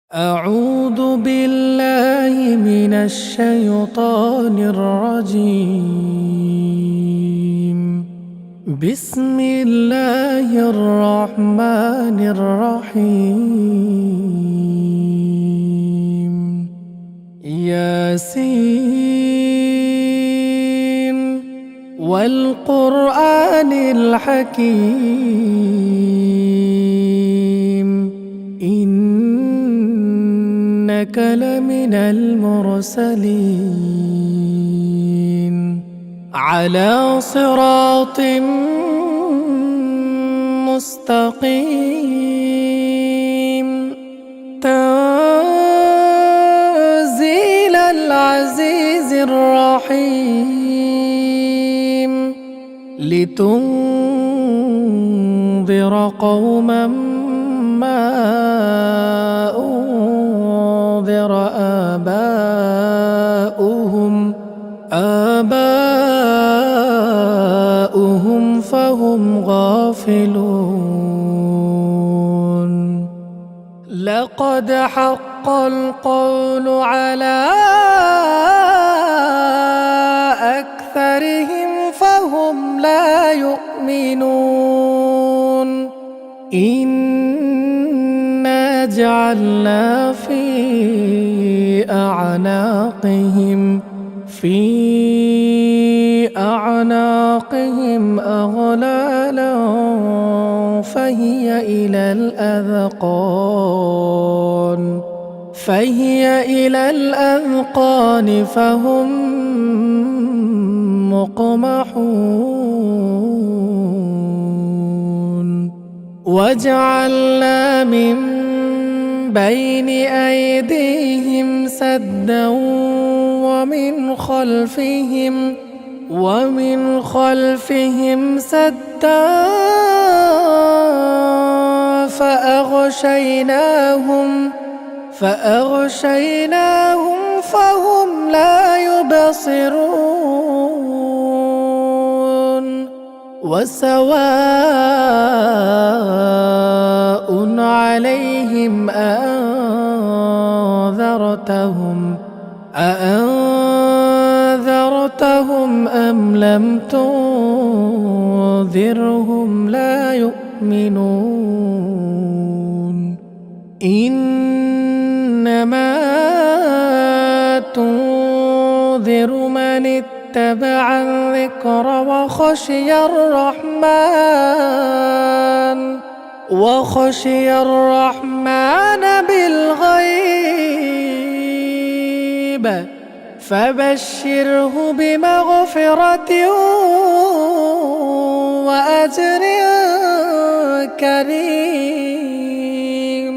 أعوذ بالله من الشيطان الرجيم. بسم الله الرحمن الرحيم. ياسين والقرآن الحكيم. إنك لمن المرسلين على صراط مستقيم. تنزيل العزيز الرحيم. لتنذر قوما ما أنذر آباؤهم فهم غافلون. لقد حق القول على أكثرهم فهم لا يؤمنون. إنا جعلنا في أعناقهم أغلالا فهي إلى الأذقان فهم مقمحون. وجعلنا من بين أيديهم سدا ومن خلفهم سدا فأغشيناهم فهم لا يبصرون. وسواء عليهم أأنذرتهم أم لم تنذرهم لا يؤمنون. إنما تنذر من اتبع الذكر وخشي الرحمن بالغيب فبشره بمغفرة وأجر كريم.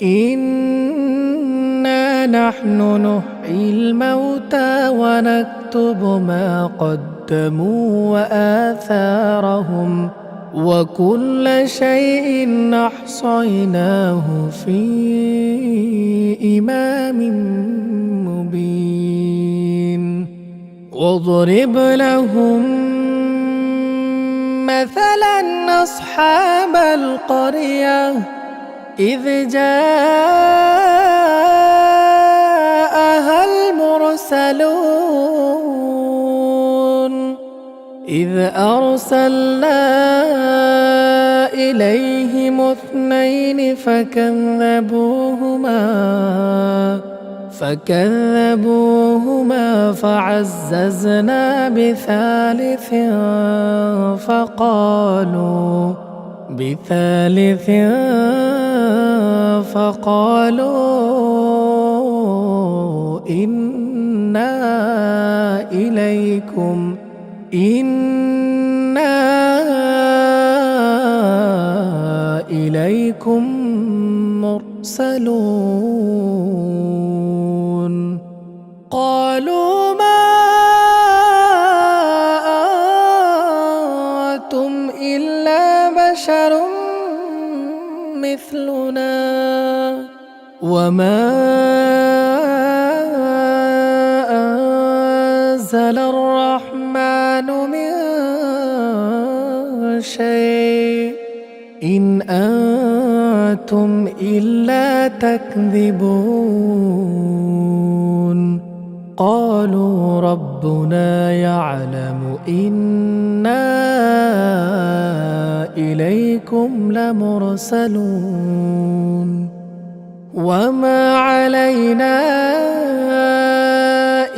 إنا نحن نحيي الموتى ونكتب ما قدموا وآثارهم وكل شيء أحصيناه في إمام مبين. واضرب لهم مثلا أصحاب القرية إذ جاءها المرسلون إذ أرسلنا إليهم 2 فكذبوهما فعززنا بثالث فقالوا إنا إليكم مرسلون. قالوا ما أنتم إلا بشر مثلنا وما أنزل الرحمن من شيء إن أنتم أنتم إلا تكذبون قالوا ربنا يعلم إنا إليكم لمرسلون وما علينا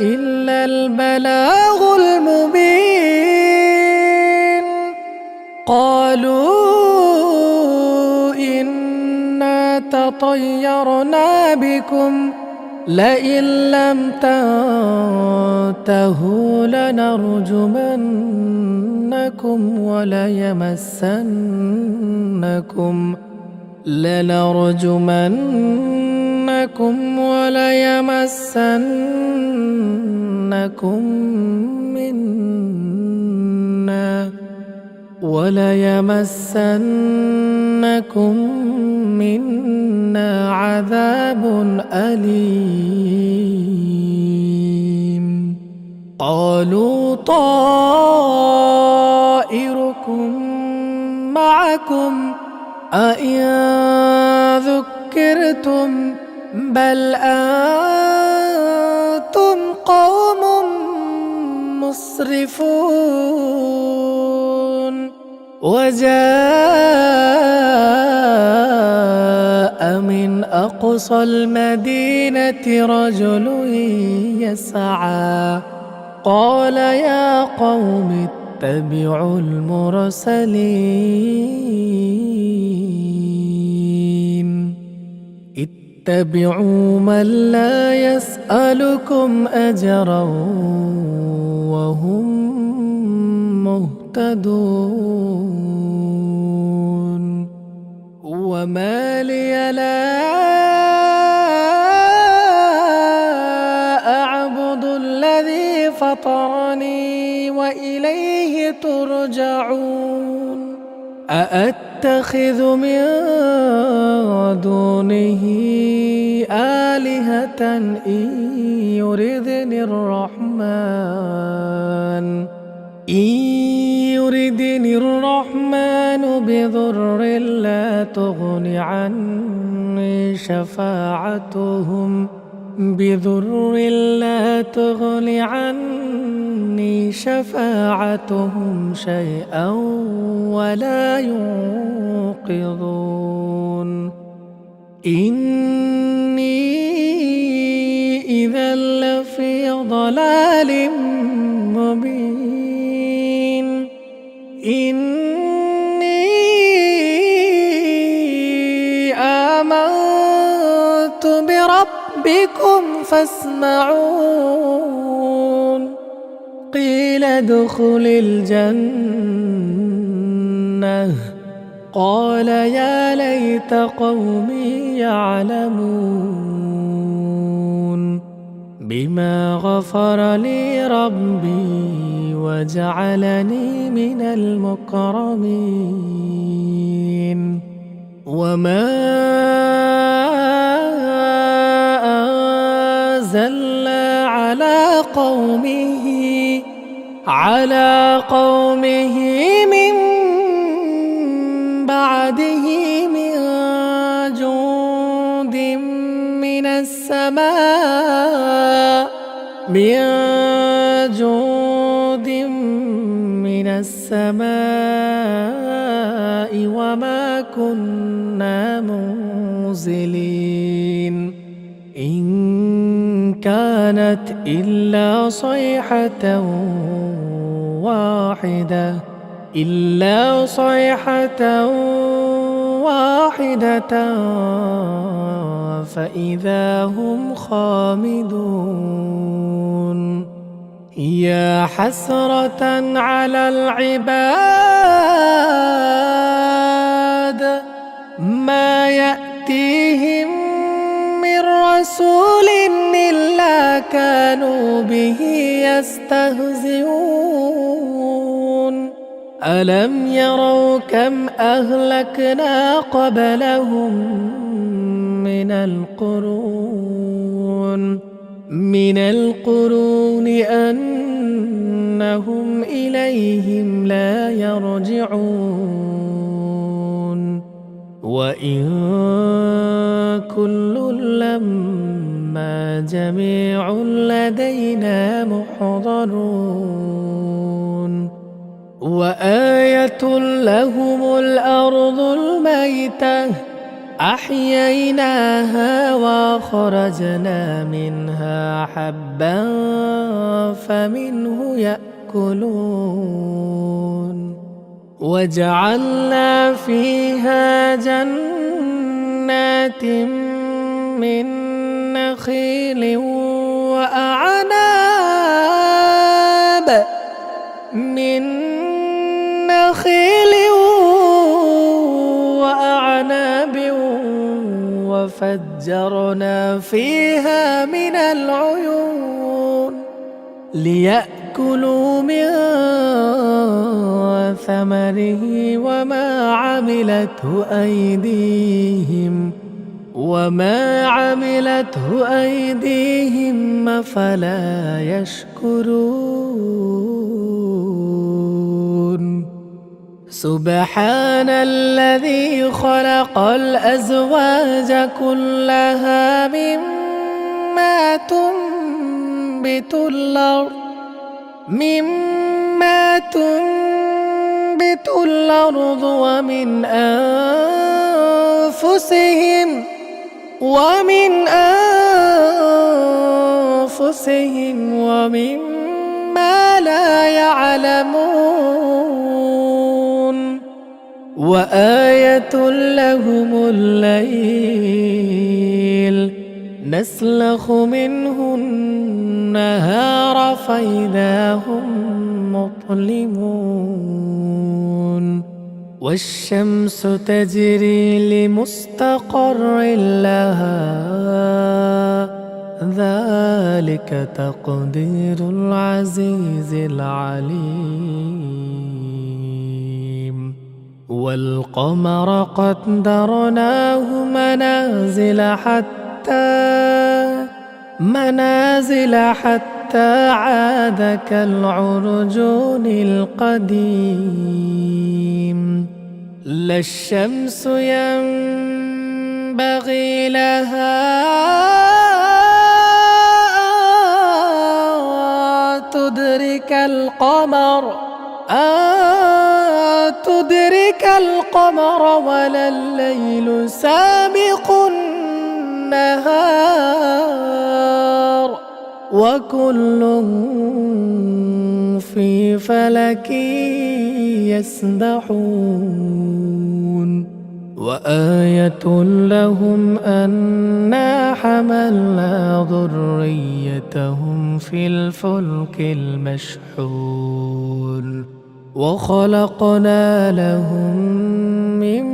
إلا البلاغ المبين قالوا إنا تطيرنا بكم لئن لم تنتهوا لنرجمنكم وليمسنكم منا عذاب أليم قالوا طائركم معكم أئن ذكرتم بل أنتم قوم مسرفون وجاء من أقصى المدينة رجل يسعى قال يا قوم اتبعوا المرسلين اتبعوا من لا يسألكم أجرا وهم مهتدون وما لي لا أعبد الذي فطرني وإليه ترجعون أأتخذ من دونه آلهة إن يردني الرحمن بضر لا تغن عني شفاعتهم شيئا ولا ينقذون إني إذا لفي ضلال مبين إني آمنت بربكم فاسمعون قيل ادخل الجنة قال يا ليت قومي يعلمون بما غفر لي ربي وجعلني من المكرمين وما أنزلنا على قومه من بعده من جند من السماء وما كنا منزلين إن كانت إلا صيحة واحدة فإذا هم خامدون يا حسرة على العباد ما يأتيهم من رسول إلا كانوا به يستهزئون ألم يروا كم أهلكنا قبلهم من القرون أنهم إليهم لا يرجعون وإن كل لما جميع لدينا محضرون وآية لهم الأرض الميتة أحييناها وخرجنا منها حبا فمنه يأكلون وجعلنا فيها جنات من نخيل وأعناب وفجرنا فيها من العيون ليأكلوا من ثمره وما عملته أيديهم أفلا يشكرون سبحان الذي خلق الأزواج كلها مما تنبت الأرض ومن أنفسهم ومما لا يعلمون وآية لهم الليل نسلخ منه النهار فإذا هم مظلمون والشمس تجري لمستقر لها ذلك تقدير العزيز العليم والقمر قدرناه منازل حتى عاد كالعرجون القديم لا الشمس ينبغي لها تدرك القمر ولا الليل سابق النهار وكل في فلك يسبحون وآية لهم أنا حملنا ذريتهم في الفلك المشحون وخلقنا لهم من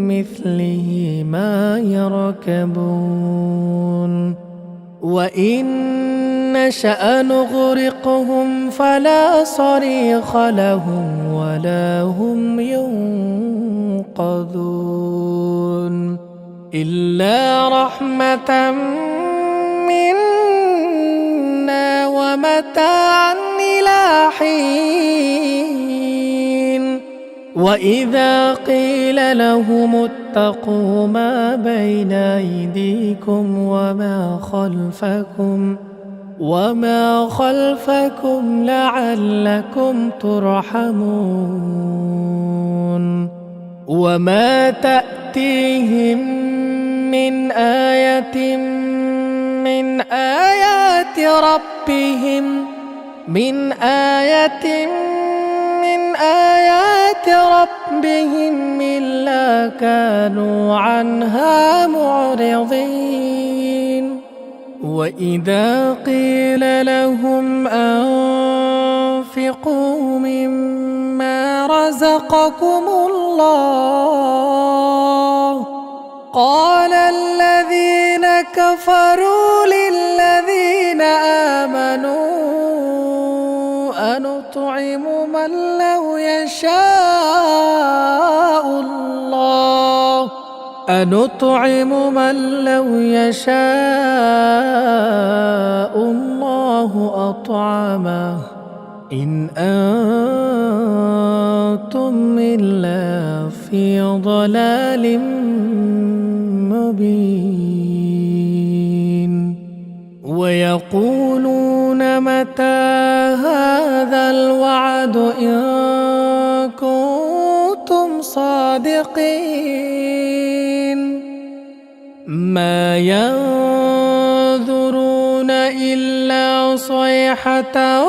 مثله ما يركبون وإن نشأ نغرقهم فلا صريخ لهم ولا هم ينقذون إلا رحمة منا ومتاعا إلى حين وإذا قيل لهم اتقوا ما بين أيديكم وما خلفكم لعلكم ترحمون وما تأتيهم من آية من آيات ربهم إلا كانوا عنها معرضين وإذا قيل لهم أنفقوا مما رزقكم الله قال الذين كفروا للذين آمنوا أنطعم من لو يشاء الله أطعمه إن أنتم إلا لفي ضلال مبين ويقولون متى هذا الوعد إن كنتم صادقين ما ينظرون إلا صيحة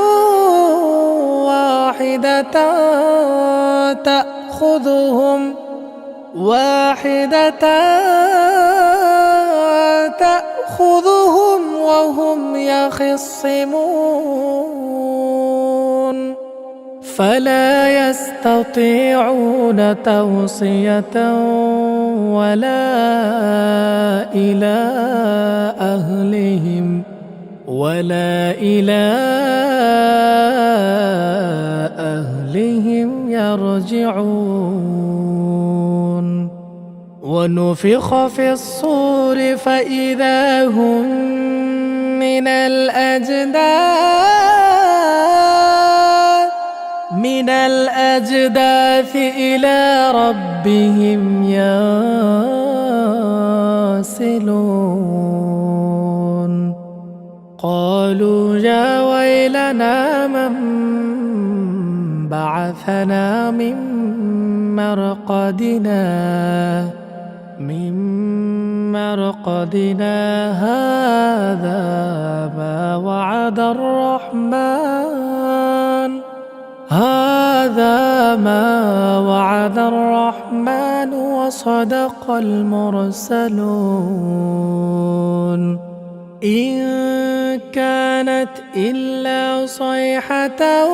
واحدة تأخذهم وهم يخصمون فلا يستطيعون توصية ولا إلى أهلهم يرجعون ونفخ في الصور فإذا هم من الأجداث إلى ربهم ينسلون قالوا يا ويلنا من بعثنا من مرقدنا هذا ما وعد الرحمن وصدق المرسلون إن كانت إلا صيحة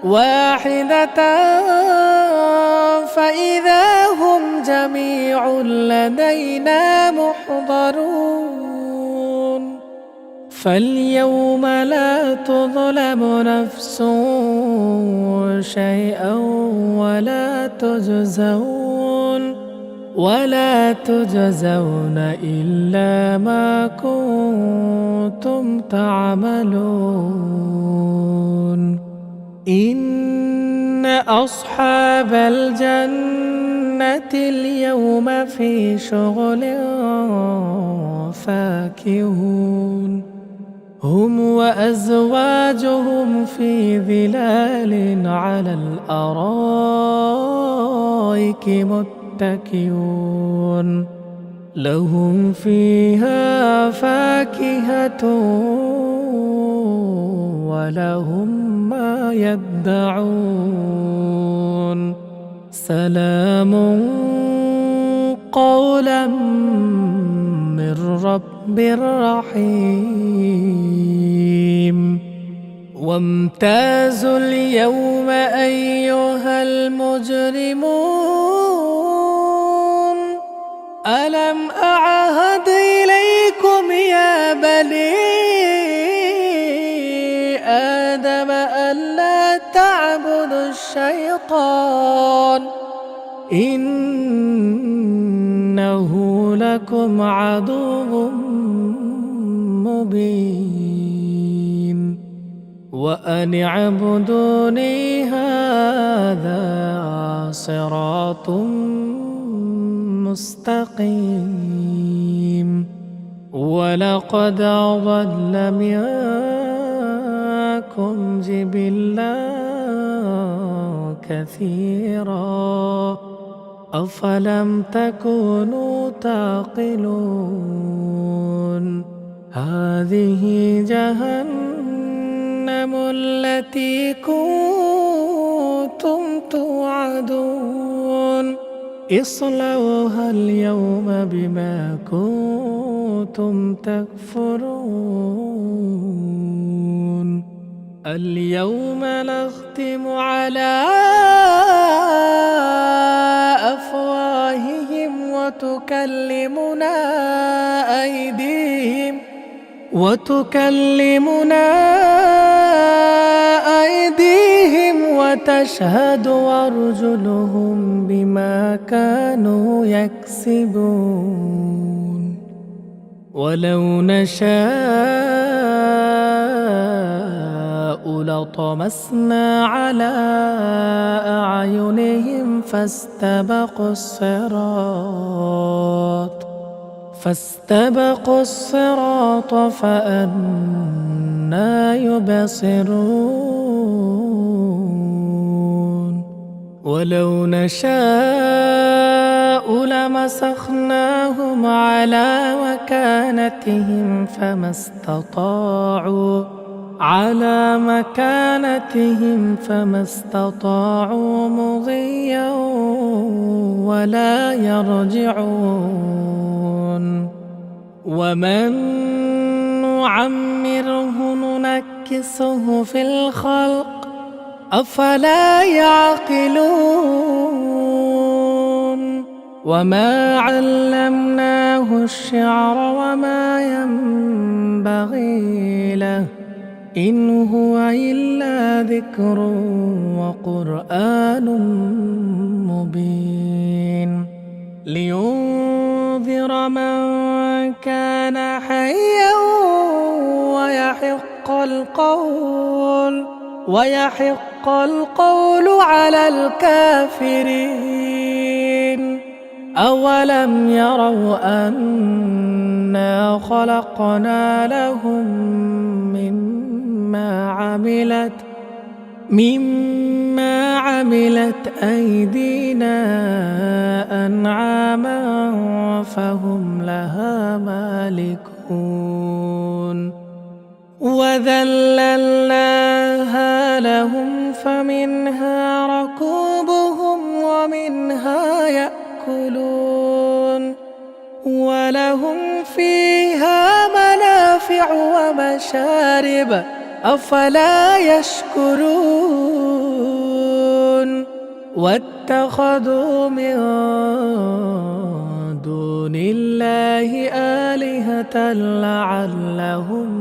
واحدة فإذا هم جميع لدينا محضرون فاليوم لا تظلم نفس شيئا ولا تجزون إلا ما كنتم تعملون إن أصحاب الجنة اليوم في شغل فاكهون هم وأزواجهم في ظلال على الأرائك متكئون لهم فيها فاكهة ولهم ما يدعون سلام قولا من رب رحيم وامتازوا اليوم أيها المجرمون ألم أعهد إليكم يا بني آدم ألا تعبدوا الشيطان إنه لكم عدو مبين وأن اعبدوني هذا صراط مستقيم ولقد أضل منكم جبلا كثيرا أفلم تكونوا تعقلون هذه جهنم التي كنتم توعدون اصلوها اليوم بما كنتم تكفرون اليوم نختم على أفواههم وتكلمنا أيديهم وتشهد أرجلهم بما كانوا يكسبون ولو نشاء لطمسنا على أعينهم فاستبقوا الصراط فأنى يبصرون ولو نشاء لمسخناهم على مكانتهم فما استطاعوا مضيا ولا يرجعون ومن نعمره ننكسه في الخلق أفلا يعقلون وما علمناه الشعر وما ينبغي له إن هو إلا ذكر وقرآن مبين لينذر من كان حيا ويحق القول على الكافرين أولم يروا أنا خلقنا لهم مما عملت أيدينا أنعاما فهم لها مالكون وذللناها لهم فمنها ركوبهم ومنها يأكلون ولهم فيها منافع ومشارب أفلا يشكرون واتخذوا من دون الله آلهة لعلهم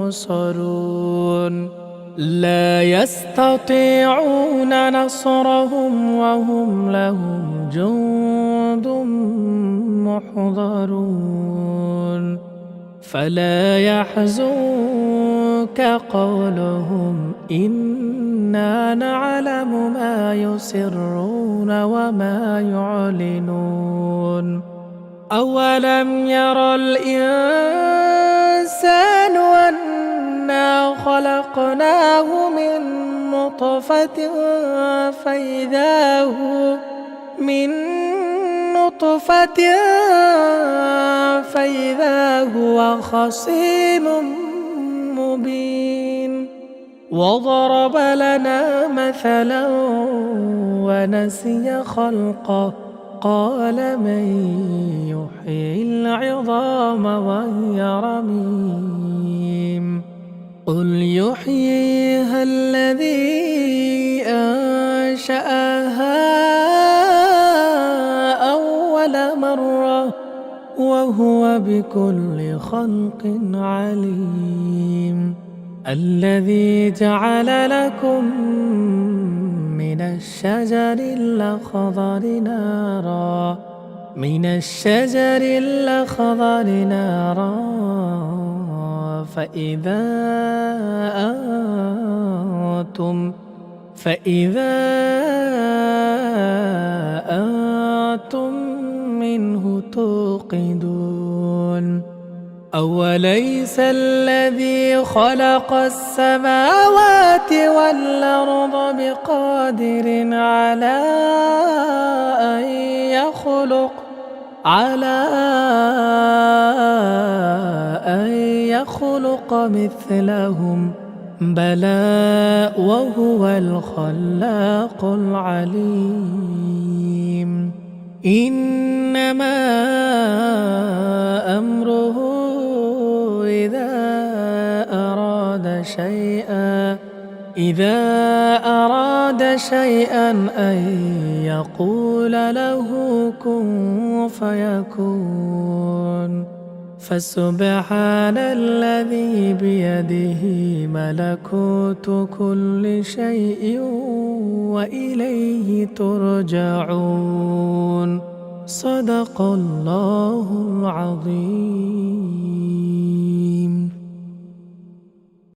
ينصرون لا يستطيعون نصرهم وهم لهم جند محضرون فلا يحزنك قولهم إنا نعلم ما يسرون وما يعلنون أولم ير الإنسان أنا خلقناه من نطفة فإذا هو خصيم مبين وضرب لنا مثلا ونسي خلقه قال من يحيي العظام وهي رميم قل يحييها الذي أنشأها أول مرة وهو بكل خلق عليم الذي جعل لكم من الشجر الأخضر نارا فإذا أنتم منه توقدون أوليس الذي خلق السماوات والأرض بقادر على أن يخلق مثلهم بلى وهو الخلاق العليم إنما أمره إذا أراد شيئا أن يقول له كن فيكون فسبحان الذي بيده ملكوت كل شيء وإليه ترجعون صدق الله العظيم.